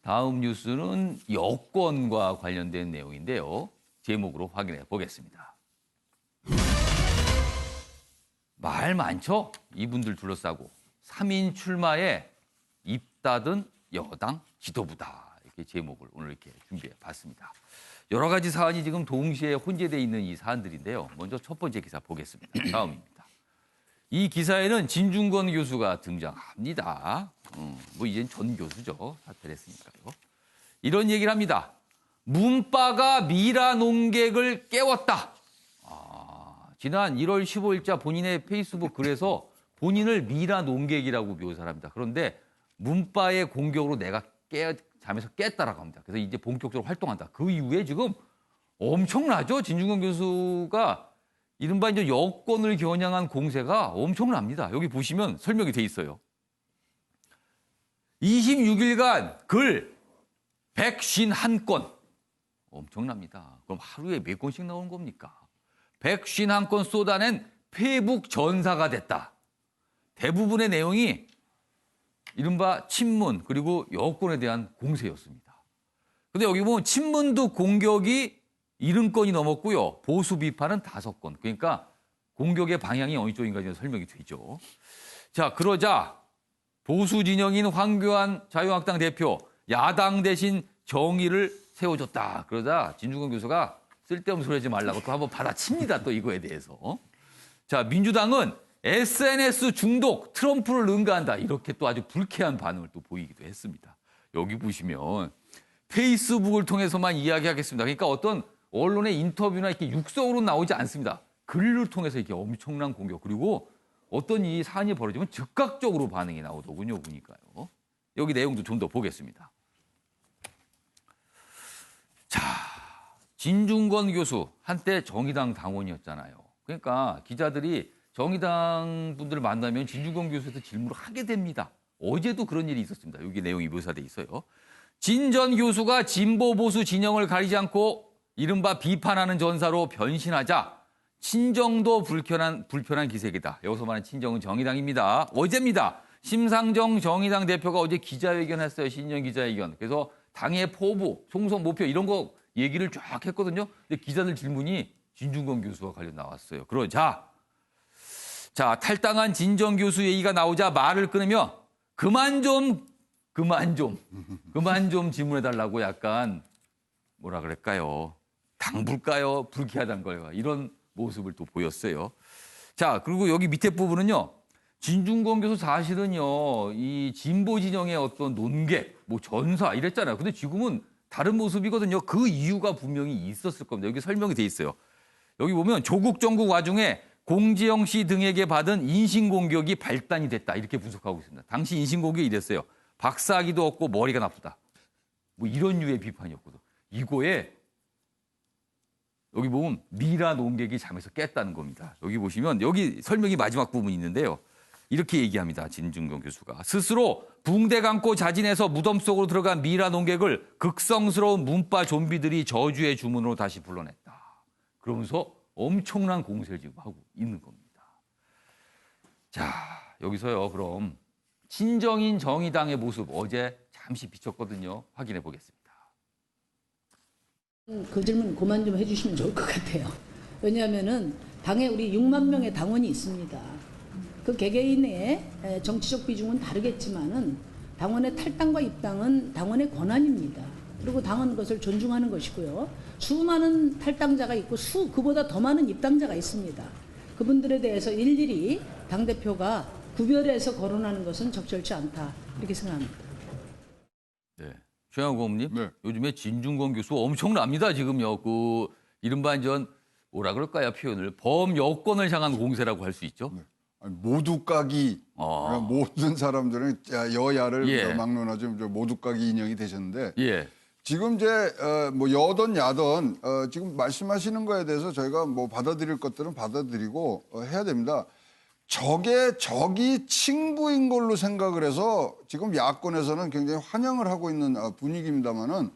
다음 뉴스는 여권과 관련된 내용인데요. 제목으로 확인해 보겠습니다. 말 많죠? 이분들 둘러싸고 3인 출마에 입 닫은 여당 지도부다. 이렇게 제목을 오늘 이렇게 준비해 봤습니다. 여러 가지 사안이 지금 동시에 혼재되어 있는 이 사안들인데요. 먼저 첫 번째 기사 보겠습니다. 다음입니다. 이 기사에는 진중권 교수가 등장합니다. 뭐 이젠 전 교수죠. 사퇴를 했으니까요. 이런 얘기를 합니다. 문바가 미라 농객을 깨웠다. 지난 1월 15일자 본인의 페이스북 글에서 본인을 미라 농객이라고 묘사를 합니다. 그런데 문바의 공격으로 내가 잠에서 깼다라고 합니다. 그래서 이제 본격적으로 활동한다. 그 이후에 지금 엄청나죠? 진중권 교수가 이른바 이제 여권을 겨냥한 공세가 엄청납니다. 여기 보시면 설명이 돼 있어요. 26일간 글 151건. 엄청납니다. 그럼 하루에 몇 건씩 나오는 겁니까? 151건 쏟아낸 페이북 전사가 됐다. 대부분의 내용이 이른바 친문 그리고 여권에 대한 공세였습니다. 근데 여기 보면 친문도 공격이 70건이 넘었고요. 보수 비판은 5건. 그러니까 공격의 방향이 어느 쪽인가 설명이 되죠. 자, 그러자 보수 진영인 황교안 자유한국당 대표 야당 대신 정의를 세워줬다. 그러자 진중권 교수가 쓸데없는 소리 하지 말라고 또 한번 받아칩니다. 또 이거에 대해서. 자, 민주당은 SNS 중독, 트럼프를 능가한다. 이렇게 또 아주 불쾌한 반응을 또 보이기도 했습니다. 여기 보시면 페이스북을 통해서만 이야기하겠습니다. 그러니까 어떤 언론의 인터뷰나 이렇게 육성으로 나오지 않습니다. 글을 통해서 이렇게 엄청난 공격. 그리고 어떤 이 사안이 벌어지면 즉각적으로 반응이 나오더군요. 보니까요. 여기 내용도 좀 더 보겠습니다. 자, 진중권 교수 한때 정의당 당원이었잖아요. 그러니까 기자들이 정의당 분들을 만나면 진중권 교수에서 질문을 하게 됩니다. 어제도 그런 일이 있었습니다. 여기 내용이 묘사돼 있어요. 진 전 교수가 진보 보수 진영을 가리지 않고 이른바 비판하는 전사로 변신하자 친정도 불편한 기색이다. 여기서 말하는 친정은 정의당입니다. 어제입니다. 심상정 정의당 대표가 어제 기자회견했어요. 신년 기자회견. 그래서 당의 포부, 총선 목표 이런 거 얘기를 쫙 했거든요. 근데 기자들 질문이 진중권 교수와 관련 나왔어요. 그러자 탈당한 진 전 교수 얘기가 나오자 말을 끊으며 그만 좀 질문해달라고 약간 뭐라 그럴까요? 당불까요? 불쾌하다는 거예요. 이런 모습을 또 보였어요. 자, 그리고 여기 밑에 부분은요. 진중권 교수 사실은요. 이 진보 진영의 어떤 논객, 뭐 전사 이랬잖아요. 근데 지금은 다른 모습이거든요. 그 이유가 분명히 있었을 겁니다. 여기 설명이 돼 있어요. 여기 보면 조국 정국 와중에 공지영 씨 등에게 받은 인신공격이 발단이 됐다. 이렇게 분석하고 있습니다. 당시 인신공격이 이랬어요. 박사기도 없고 머리가 나쁘다. 뭐 이런 류의 비판이었거든. 이거에 여기 보면 미라 농객이 잠에서 깼다는 겁니다. 여기 보시면 여기 설명이 마지막 부분이 있는데요. 이렇게 얘기합니다. 진중권 교수가. 스스로 붕대 감고 자진해서 무덤 속으로 들어간 미라 농객을 극성스러운 문바 좀비들이 저주의 주문으로 다시 불러냈다. 그러면서 엄청난 공세를 지금 하고 있는 겁니다. 자, 여기서요. 그럼 친정인 정의당의 모습 어제 잠시 비쳤거든요. 확인해 보겠습니다. 그 질문 그만 좀 해주시면 좋을 것 같아요. 왜냐하면은 당에 우리 6만 명의 당원이 있습니다. 그 개개인의 정치적 비중은 다르겠지만은 당원의 탈당과 입당은 당원의 권한입니다. 그리고 당은 그것을 존중하는 것이고요. 수많은 탈당자가 있고 그보다 더 많은 입당자가 있습니다. 그분들에 대해서 일일이 당대표가 구별해서 거론하는 것은 적절치 않다. 이렇게 생각합니다. 네. 최영호 고문님, 네. 요즘에 진중권 교수 엄청납니다. 지금요. 그 이른바 뭐라 그럴까요? 표현을 범여권을 향한 공세라고 할 수 있죠. 네. 아니, 모두 까기 모든 사람들은 여야를 막론하죠. 모두 까기 인형이 되셨는데 지금 이제 뭐 여든 야든 지금 말씀하시는 거에 대해서 저희가 뭐 받아들일 것들은 받아들이고 해야 됩니다. 적이 친구인 걸로 생각을 해서 지금 야권에서는 굉장히 환영을 하고 있는 분위기입니다만은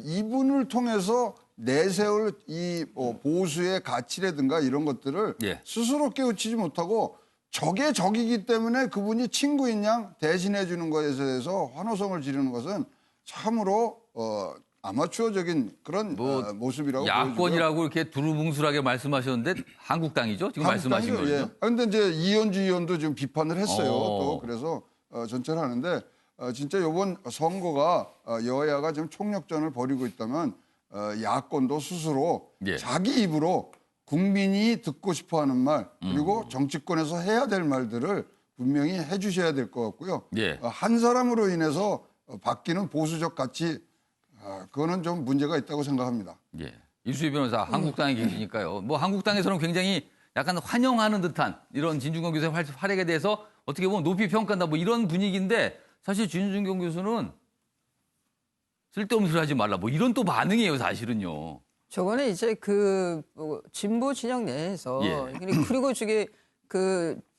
이분을 통해서 내세울 이 보수의 가치라든가 이런 것들을 스스로 깨우치지 못하고 적의 적이기 때문에 그분이 친구인 양 대신해 주는 것에 대해서 환호성을 지르는 것은 참으로 아마추어적인 그런 모습이라고 야권이라고 이렇게 두루뭉술하게 말씀하셨는데 한국당이죠? 지금 말씀하신 거죠? 예. 그런데 이제 이현주 의원도 지금 비판을 했어요. 또 그래서 전체를 하는데 진짜 이번 선거가 여야가 지금 총력전을 벌이고 있다면 야권도 스스로 예. 자기 입으로 국민이 듣고 싶어하는 말 그리고 정치권에서 해야 될 말들을 분명히 해주셔야 될 것 같고요. 예. 한 사람으로 인해서 바뀌는 보수적 가치 그거는 좀 문제가 있다고 생각합니다. 예. 이수희 변호사 한국당에 계시니까요. 뭐 한국당에서는 굉장히 약간 환영하는 듯한 이런 진중권 교수의 활약에 대해서 어떻게 보면 높이 평가한다 뭐 이런 분위기인데 사실 진중권 교수는 쓸데없는 소리 하지 말라 뭐 이런 또 반응이에요 사실은요. 저거는 이제 뭐 진보 진영 내에서 예. 그리고 저게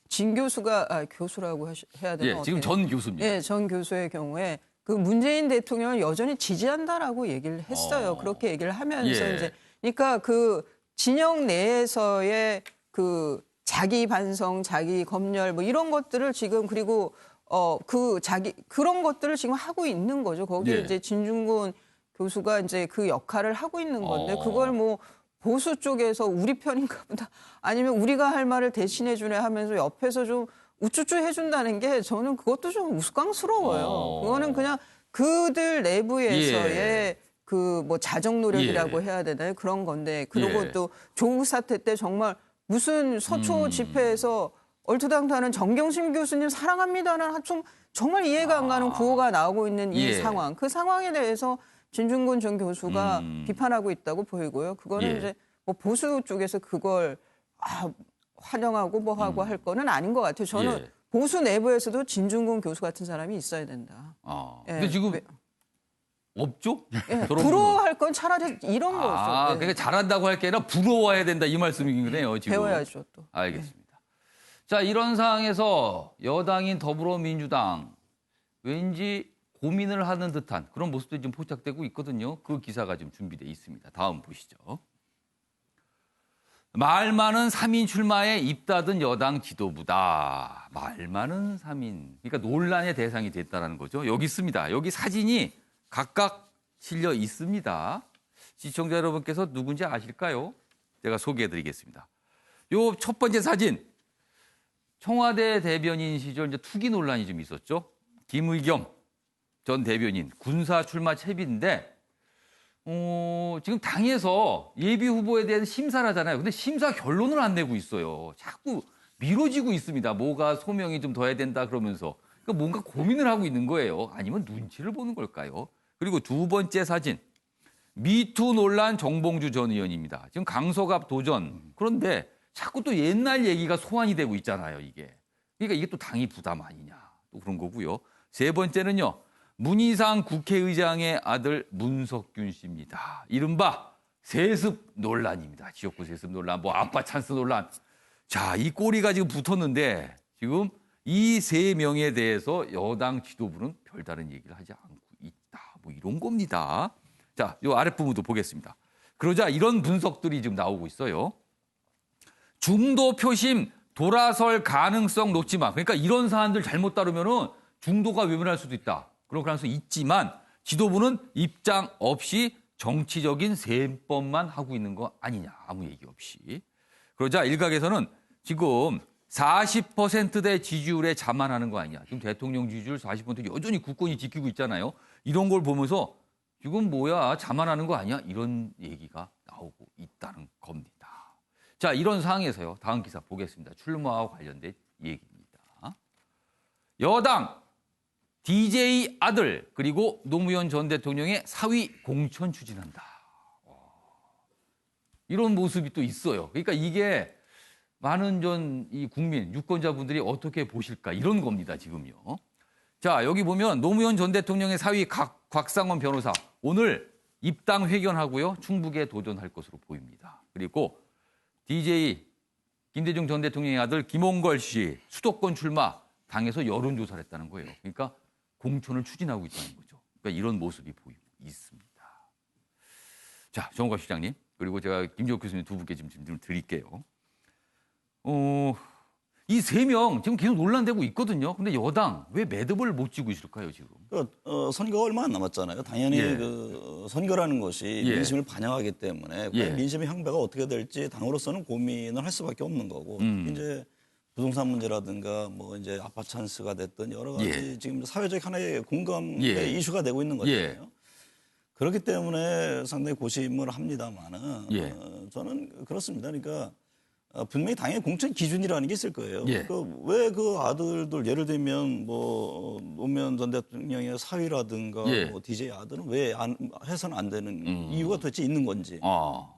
진 교수가 교수라고 해야 되나? 예, 지금 전 교수입니다. 예, 전 교수의 경우에 문재인 대통령을 여전히 지지한다라고 얘기를 했어요. 그렇게 얘기를 하면서 예. 이제 그러니까 진영 내에서의 자기 반성, 자기 검열 뭐 이런 것들을 지금 그리고 그런 것들을 지금 하고 있는 거죠. 거기에 예. 이제 진중권 교수가 이제 그 역할을 하고 있는 건데 그걸 뭐 보수 쪽에서 우리 편인가 보다 아니면 우리가 할 말을 대신해 주네 하면서 옆에서 좀 우쭈쭈 해준다는 게 저는 그것도 좀 우스꽝스러워요. 그거는 그냥 그들 내부에서의 예. 뭐 자정 노력이라고 예. 해야 되나요? 그런 건데 그리고 예. 또 조국 사태 때 정말 무슨 서초 집회에서 얼토당토하는 정경심 교수님 사랑합니다는 정말 이해가 안 가는 구호가 나오고 있는 이 예. 상황. 그 상황에 대해서 진중권 전 교수가 비판하고 있다고 보이고요. 그거는 예. 이제 뭐 보수 쪽에서 그걸 환영하고 뭐 하고 할 거는 아닌 것 같아요. 저는 예. 보수 내부에서도 진중권 교수 같은 사람이 있어야 된다. 예. 근데 지금 없죠? 예. 저런 부러워할 건 차라리 이런 거죠. 예. 그러니까 잘한다고 할 게 아니라 부러워야 된다 이 말씀이네요. 지금. 배워야죠 또. 알겠습니다. 자, 이런 상황에서 여당인 더불어민주당 왠지 고민을 하는 듯한 그런 모습들이 좀 포착되고 있거든요. 그 기사가 지금 준비되어 있습니다. 다음 보시죠. 말 많은 3인 출마에 입다든 여당 지도부다. 말 많은 3인. 그러니까 논란의 대상이 됐다는 거죠. 여기 있습니다. 여기 사진이 각각 실려 있습니다. 시청자 여러분께서 누군지 아실까요? 제가 소개해드리겠습니다. 요 첫 번째 사진. 청와대 대변인 시절 이제 투기 논란이 좀 있었죠. 김의겸 전 대변인 군사 출마 채비인데 지금 당에서 예비 후보에 대한 심사를 하잖아요. 근데 심사 결론을 안 내고 있어요. 자꾸 미뤄지고 있습니다. 뭐가 소명이 좀 더 해야 된다 그러면서. 그러니까 뭔가 고민을 하고 있는 거예요. 아니면 눈치를 보는 걸까요? 그리고 두 번째 사진. 미투 논란 정봉주 전 의원입니다. 지금 강서갑 도전. 그런데 자꾸 또 옛날 얘기가 소환이 되고 있잖아요, 이게. 그러니까 이게 또 당이 부담 아니냐. 또 그런 거고요. 세 번째는요. 문희상 국회의장의 아들 문석균 씨입니다. 이른바 세습 논란입니다. 지역구 세습 논란, 뭐 아빠 찬스 논란. 자, 이 꼬리가 지금 붙었는데 지금 이 세 명에 대해서 여당 지도부는 별다른 얘기를 하지 않고 있다. 뭐 이런 겁니다. 자, 요 아랫부분도 보겠습니다. 그러자 이런 분석들이 지금 나오고 있어요. 중도 표심 돌아설 가능성 높지 마. 그러니까 이런 사안들 잘못 다루면은 중도가 외면할 수도 있다. 그런 가능성이 있지만 지도부는 입장 없이 정치적인 셈법만 하고 있는 거 아니냐. 아무 얘기 없이. 그러자 일각에서는 지금 40%대 지지율에 자만하는 거 아니냐. 지금 대통령 지지율 40% 여전히 굳건히 지키고 있잖아요. 이런 걸 보면서 지금 뭐야 자만하는 거 아니야? 이런 얘기가 나오고 있다는 겁니다. 자, 이런 상황에서요. 다음 기사 보겠습니다. 출마와 관련된 얘기입니다. 여당 DJ 아들 그리고 노무현 전 대통령의 사위 공천 추진한다. 이런 모습이 또 있어요. 그러니까 이게 많은 이 국민 유권자분들이 어떻게 보실까 이런 겁니다. 지금요. 자, 여기 보면 노무현 전 대통령의 사위 곽상원 변호사 오늘 입당 회견하고요. 충북에 도전할 것으로 보입니다. 그리고 DJ 김대중 전 대통령의 아들 김홍걸 씨 수도권 출마 당에서 여론조사를 했다는 거예요. 그러니까 공천을 추진하고 있다는 거죠. 그러니까 이런 모습이 보이고 있습니다. 자, 정우갑 실장님 그리고 제가 김종욱 교수님 두 분께 지금 질문 드릴게요. 이 세 명 지금 계속 논란되고 있거든요. 근데 여당 왜 매듭을 못 지고 있을까요, 지금? 선거가 얼마 안 남았잖아요. 당연히 예. 그 선거라는 것이 예. 민심을 반영하기 때문에 예. 민심의 향배가 어떻게 될지 당으로서는 고민을 할 수밖에 없는 거고 이제 부동산 문제라든가 뭐 이제 아파트 찬스가 됐든 여러 가지 예. 지금 사회적 하나의 공감의 예. 이슈가 되고 있는 거잖아요. 그렇기 때문에 상당히 고심을 합니다만은 예. 저는 그렇습니다. 그러니까 분명히 당연히 공천 기준이라는 게 있을 거예요. 예. 왜 그 아들들 예를 들면 뭐 노무현 전 대통령의 사위라든가 예. 뭐 DJ 아들은 왜 해서는 안 되는 이유가 도대체 있는 건지.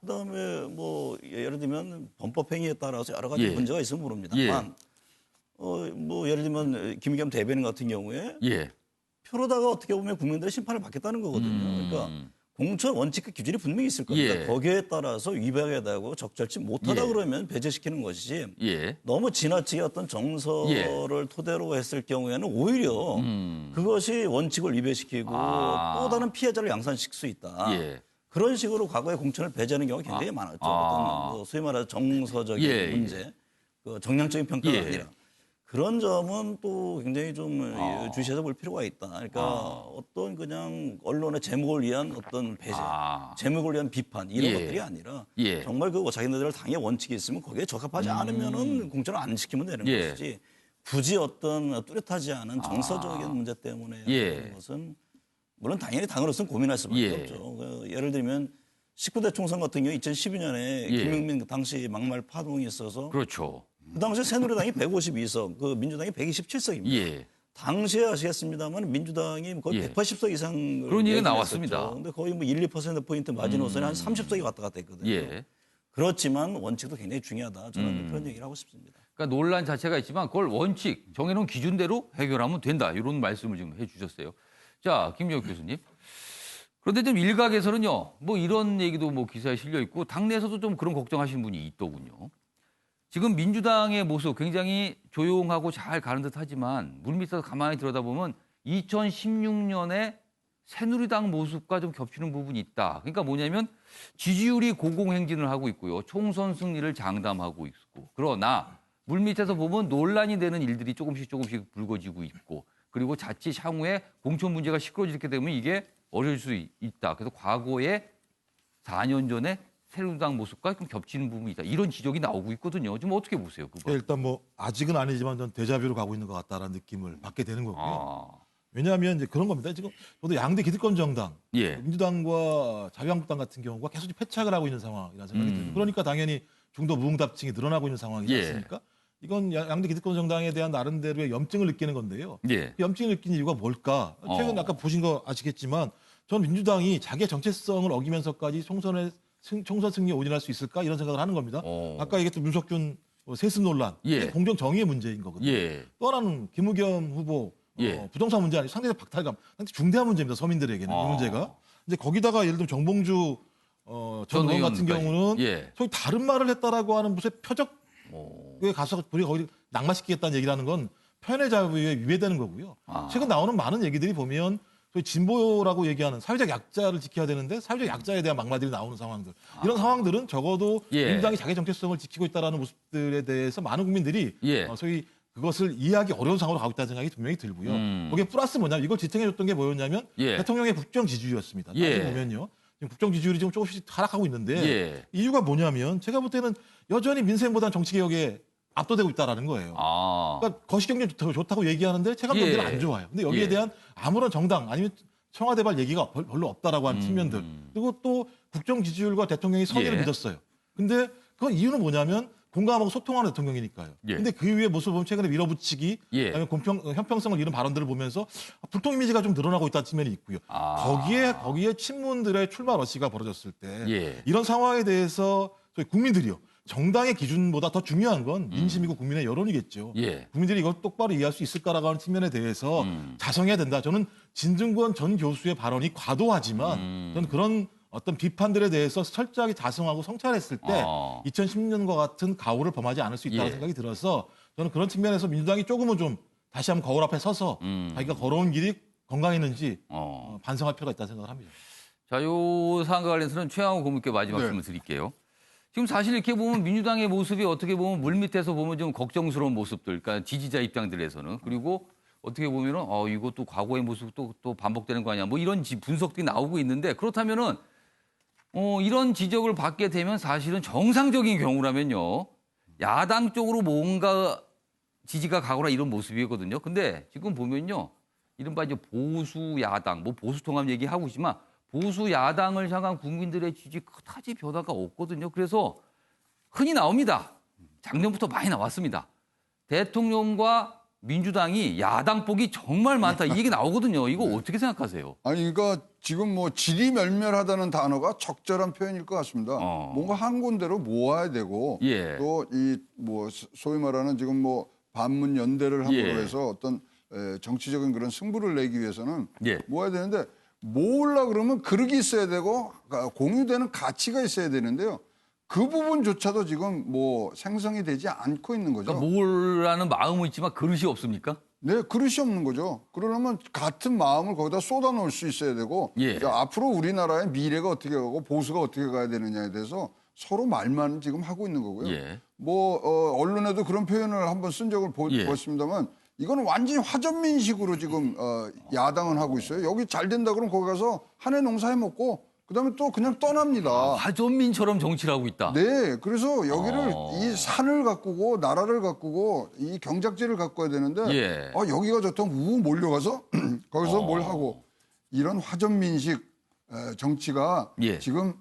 그다음에 뭐 예를 들면 범법행위에 따라서 여러 가지 예. 문제가 있으면 모릅니다만 뭐 예를 들면 김의겸 대변인 같은 경우에 예. 표로다가 어떻게 보면 국민들의 심판을 받겠다는 거거든요. 그러니까 공천 원칙과 기준이 분명히 있을 겁니다. 예. 거기에 따라서 위배하게 되고 적절치 못하다 예. 그러면 배제시키는 것이지 예. 너무 지나치게 어떤 정서를 토대로 했을 경우에는 오히려 그것이 원칙을 위배시키고 또 다른 피해자를 양산시킬 수 있다. 예. 그런 식으로 과거에 공천을 배제하는 경우가 굉장히 많았죠. 어떤 뭐 소위 말하는 정서적인 예. 문제, 그 정량적인 평가가 예. 아니라 그런 점은 또 굉장히 좀 주시해서 볼 필요가 있다. 그러니까 어떤 그냥 언론의 제목을 위한 어떤 배제, 제목을 위한 비판 이런 예. 것들이 아니라 예. 정말 그 자기네들 당의 원칙이 있으면 거기에 적합하지 않으면은 공천을 안 시키면 되는 예. 것이지 굳이 어떤 뚜렷하지 않은 정서적인 문제 때문에 예. 하는 것은 물론 당연히 당으로서는 고민할 수밖에 예. 없죠. 예를 들면 19대 총선 같은 경우 2012년에 예. 김용민 당시 막말 파동이 있어서 그렇죠. 그 당시에 새누리당이 152석, 그 민주당이 127석입니다. 예. 당시에 아시겠습니다만 민주당이 거의 예. 180석 이상을 그런 얘기가 얘기를 나왔습니다. 했었죠. 근데 거의 뭐 1~2%포인트 마지노선이 한 30석이 왔다 갔다 했거든요. 예. 그렇지만 원칙도 굉장히 중요하다. 저는 그런 얘기를 하고 싶습니다. 그러니까 논란 자체가 있지만 그걸 원칙, 정해놓은 기준대로 해결하면 된다. 이런 말씀을 지금 해 주셨어요. 자, 김정욱 교수님. 그런데 좀 일각에서는요, 뭐 이런 얘기도 뭐 기사에 실려 있고, 당내에서도 좀 그런 걱정하시는 분이 있더군요. 지금 민주당의 모습 굉장히 조용하고 잘 가는 듯 하지만 물밑에서 가만히 들여다보면 2016년에 새누리당 모습과 좀 겹치는 부분이 있다. 그러니까 뭐냐면 지지율이 고공행진을 하고 있고요. 총선 승리를 장담하고 있고. 그러나 물밑에서 보면 논란이 되는 일들이 조금씩 불거지고 있고 그리고 자칫 향후에 공천 문제가 시끄러지게 되면 이게 어려울 수 있다. 그래서 과거에 4년 전에 새누리당 모습과 좀 겹치는 부분이 있다. 이런 지적이 나오고 있거든요. 좀 어떻게 보세요? 그거? 일단 뭐 아직은 아니지만 전 데자뷰로 가고 있는 것 같다라는 느낌을 받게 되는 거고요. 왜냐하면 이제 그런 겁니다. 지금 저도 양대 기득권 정당, 예. 민주당과 자유한국당 같은 경우가 계속 패착을 하고 있는 상황이라는 생각이 들고 그러니까 당연히 중도 무응답층이 늘어나고 있는 상황이지 예. 않습니까? 이건 양대 기득권 정당에 대한 나름대로의 염증을 느끼는 건데요. 예. 그 염증을 느끼는 이유가 뭘까? 최근 아까 보신 거 아시겠지만 전 민주당이 자기의 정체성을 어기면서까지 총선 승리에 올인할 수 있을까? 이런 생각을 하는 겁니다. 아까 얘기했던 윤석균 세습 논란, 예. 공정 정의의 문제인 거거든요. 예. 또 하나는 김의겸 후보 예. 부동산 문제 아니고 상대적 박탈감, 상당히 중대한 문제입니다. 서민들에게는 이 문제가. 이제 거기다가 예를 들면 정봉주 전 의원 같은 경우는 예. 소위 다른 말을 했다라고 하는 무슨 표적에 가서 우리가 거기 낙마시키겠다는 얘기를 하는 건 표현의 자유에 위배되는 거고요. 최근 나오는 많은 얘기들이 보면 소위 진보라고 얘기하는 사회적 약자를 지켜야 되는데 사회적 약자에 대한 막말들이 나오는 상황들. 이런 상황들은 적어도 예. 민주당이 자기 정체성을 지키고 있다는 모습들에 대해서 많은 국민들이 예. 소위 그것을 이해하기 어려운 상황으로 가고 있다는 생각이 분명히 들고요. 거기에 플러스 뭐냐면 이걸 지탱해줬던 게 뭐였냐면 예. 대통령의 국정 지지율이었습니다. 예. 따지고 보면요. 지금 국정 지지율이 지금 조금씩 하락하고 있는데 예. 이유가 뭐냐면 제가 볼 때는 여전히 민생보다는 정치개혁에 압도되고 있다라는 거예요. 그러니까 거시경제 좋다고 얘기하는데 체감경제는 예. 안 좋아요. 근데 여기에 예. 대한 아무런 정당 아니면 청와대발 얘기가 별로 없다라고 하는 측면들. 그리고 또 국정 지지율과 대통령이 선의를 예. 믿었어요. 근데 그 이유는 뭐냐면 공감하고 소통하는 대통령이니까요. 예. 근데 그 위에 모습을 보면 최근에 밀어붙이기, 예. 아니면 형평성을 잃은 발언들을 보면서 불통 이미지가 좀 늘어나고 있다는 측면이 있고요. 거기에 친문들의 출마 러시가 벌어졌을 때 예. 이런 상황에 대해서 저희 국민들이요. 정당의 기준보다 더 중요한 건 민심이고 국민의 여론이겠죠. 예. 국민들이 이걸 똑바로 이해할 수 있을까라고 하는 측면에 대해서 자성해야 된다. 저는 진중권 전 교수의 발언이 과도하지만 저는 그런 어떤 비판들에 대해서 철저하게 자성하고 성찰했을 때 2010년과 같은 가오를 범하지 않을 수 있다는 예. 생각이 들어서 저는 그런 측면에서 민주당이 조금은 좀 다시 한번 거울 앞에 서서 자기가 걸어온 길이 건강했는지 반성할 필요가 있다는 생각을 합니다. 자, 요 사안과 관련해서는 최양호 고문께 마지막 네. 질문 드릴게요. 지금 사실 이렇게 보면 민주당의 모습이 어떻게 보면 물밑에서 보면 좀 걱정스러운 모습들, 그러니까 지지자 입장들에서는 그리고 어떻게 보면은 이것도 과거의 모습 또 반복되는 거 아니야? 뭐 이런 분석들이 나오고 있는데 그렇다면은 이런 지적을 받게 되면 사실은 정상적인 경우라면요 야당 쪽으로 뭔가 지지가 가거나 이런 모습이거든요. 근데 지금 보면요 이른바 이제 보수 야당, 뭐 보수 통합 얘기하고 있지만 보수 야당을 향한 국민들의 지지 그다지 변화가 없거든요. 그래서 흔히 나옵니다. 작년부터 많이 나왔습니다. 대통령과 민주당이 야당폭이 정말 많다. 이 얘기 나오거든요. 이거 어떻게 생각하세요? 아니 그러니까 지금 뭐 질이멸멸하다는 단어가 적절한 표현일 것 같습니다. 뭔가 한 군데로 모아야 되고 예. 또 이 뭐 소위 말하는 지금 뭐 반문 연대를 함으로 예. 해서 어떤 정치적인 그런 승부를 내기 위해서는 예. 모아야 되는데 모으려 그러면 그릇이 있어야 되고 공유되는 가치가 있어야 되는데요. 그 부분조차도 지금 뭐 생성이 되지 않고 있는 거죠. 그러니까 모으라는 마음은 있지만 그릇이 없습니까? 네, 그릇이 없는 거죠. 그러려면 같은 마음을 거기다 쏟아 놓을 수 있어야 되고 예. 이제 앞으로 우리나라의 미래가 어떻게 가고 보수가 어떻게 가야 되느냐에 대해서 서로 말만 지금 하고 있는 거고요. 예. 뭐 언론에도 그런 표현을 한번 쓴 적을 예. 보았습니다만 이거는 완전히 화전민식으로 지금 야당은 하고 있어요. 여기 잘 된다 그러면 거기 가서 한 해 농사해 먹고 그다음에 또 그냥 떠납니다. 화전민처럼 정치를 하고 있다. 네, 그래서 여기를 이 산을 가꾸고 나라를 가꾸고 이 경작지를 가꿔야 되는데 예. 여기가 좋다면 우 몰려가서 거기서 뭘 하고 이런 화전민식 정치가 예. 지금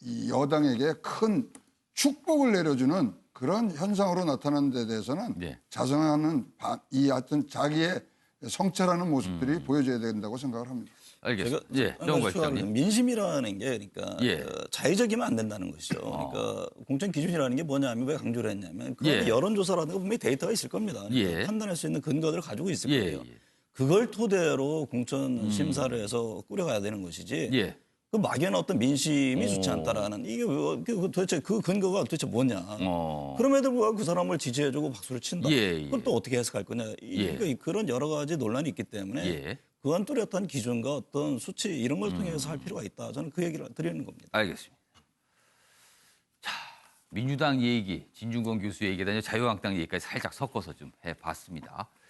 이 여당에게 큰 축복을 내려주는 그런 현상으로 나타나는 데 대해서는 예. 자성하는 이 하여튼 자기의 성찰하는 모습들이 보여줘야 된다고 생각을 합니다. 알겠습니다. 제가 예, 정관 시장님. 민심이라는 게 그러니까 예. 자의적이면 안 된다는 것이죠. 그러니까 공천 기준이라는 게 뭐냐면 왜 강조를 했냐면 그 예. 여론조사라는 거 분명히 데이터가 있을 겁니다. 그러니까 예. 판단할 수 있는 근거들을 가지고 있을 예, 거예요. 예. 그걸 토대로 공천 심사를 해서 꾸려가야 되는 것이지. 예. 그 막연한 어떤 민심이 좋지 않다라는 이게 도대체 그 근거가 도대체 뭐냐. 그럼에도 불구하고 그 사람을 지지해주고 박수를 친다. 예, 예. 그걸 또 어떻게 해석할 거냐. 그러니까 그런 여러 가지 논란이 있기 때문에 예. 그건 뚜렷한 기준과 어떤 수치 이런 걸 통해서 할 필요가 있다. 저는 그 얘기를 드리는 겁니다. 알겠습니다. 자, 민주당 얘기, 진중권 교수 얘기다 자유한국당 얘기까지 살짝 섞어서 좀 해봤습니다.